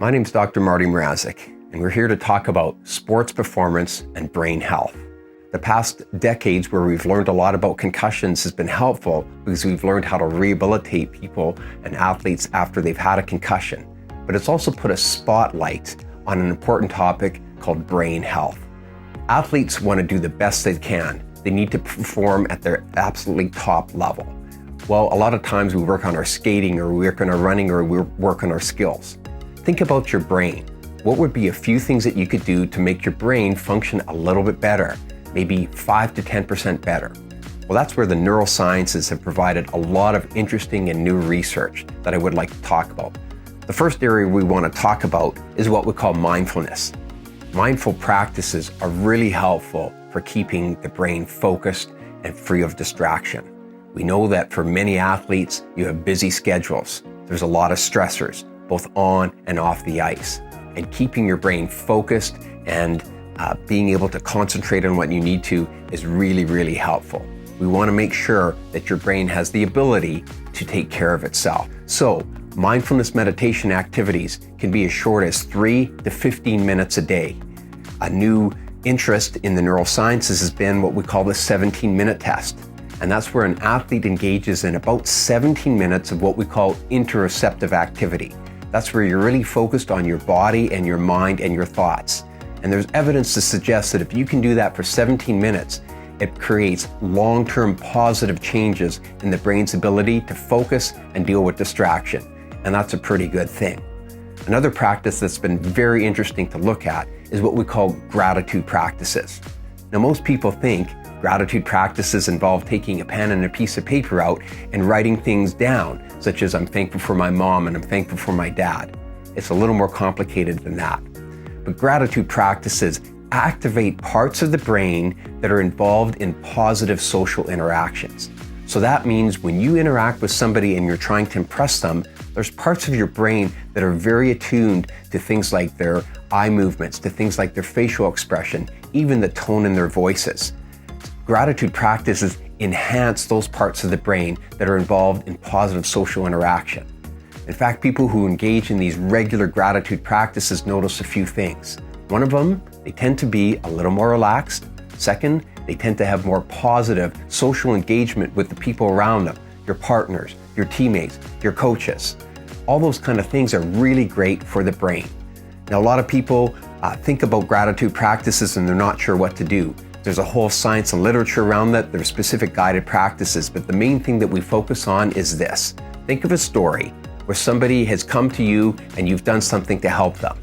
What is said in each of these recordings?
My name's Dr. Marty Mrazek, and we're here to talk about sports performance and brain health. The past decades where we've learned a lot about concussions has been helpful because we've learned how to rehabilitate people and athletes after they've had a concussion. But it's also put a spotlight on an important topic called brain health. Athletes want to do the best they can. They need to perform at their absolutely top level. Well, a lot of times we work on our skating, or we work on our running, or we work on our skills. Think about your brain. What would be a few things that you could do to make your brain function a little bit better, maybe 5 to 10% better? Well, that's where the neurosciences have provided a lot of interesting and new research that I would like to talk about. The first area we want to talk about is what we call mindfulness. Mindful practices are really helpful for keeping the brain focused and free of distraction. We know that for many athletes, you have busy schedules. There's a lot of stressors, both on and off the ice. And keeping your brain focused and being able to concentrate on what you need to is really, really helpful. We want to make sure that your brain has the ability to take care of itself. So, mindfulness meditation activities can be as short as 3 to 15 minutes a day. A new interest in the neurosciences has been what we call the 17-minute test. And that's where an athlete engages in about 17 minutes of what we call interoceptive activity. That's where you're really focused on your body and your mind and your thoughts. And there's evidence to suggest that if you can do that for 17 minutes, it creates long-term positive changes in the brain's ability to focus and deal with distraction. And that's a pretty good thing. Another practice that's been very interesting to look at is what we call gratitude practices. Now, most people think gratitude practices involve taking a pen and a piece of paper out and writing things down, such as I'm thankful for my mom and I'm thankful for my dad. It's a little more complicated than that. But gratitude practices activate parts of the brain that are involved in positive social interactions. So that means when you interact with somebody and you're trying to impress them, there's parts of your brain that are very attuned to things like their eye movements, to things like their facial expression, even the tone in their voices. Gratitude practices enhance those parts of the brain that are involved in positive social interaction. In fact, people who engage in these regular gratitude practices notice a few things. One of them, they tend to be a little more relaxed. Second, they tend to have more positive social engagement with the people around them, your partners, your teammates, your coaches. All those kind of things are really great for the brain. Now, a lot of people think about gratitude practices and they're not sure what to do. There's a whole science and literature around that. There's specific guided practices, but the main thing that we focus on is this. Think of a story where somebody has come to you and you've done something to help them.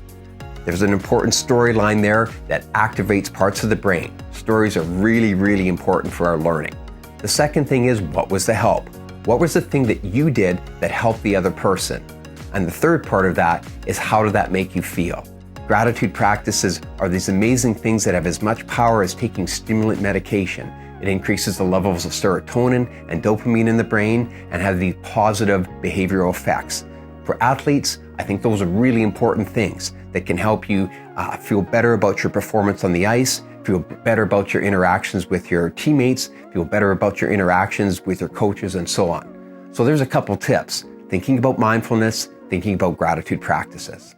There's an important storyline there that activates parts of the brain. Stories are really, really important for our learning. The second thing is, what was the help? What was the thing that you did that helped the other person? And the third part of that is, how did that make you feel? Gratitude practices are these amazing things that have as much power as taking stimulant medication. It increases the levels of serotonin and dopamine in the brain and have these positive behavioral effects. For athletes, I think those are really important things that can help you feel better about your performance on the ice, feel better about your interactions with your teammates, feel better about your interactions with your coaches, and so on. So there's a couple tips. Thinking about mindfulness, thinking about gratitude practices.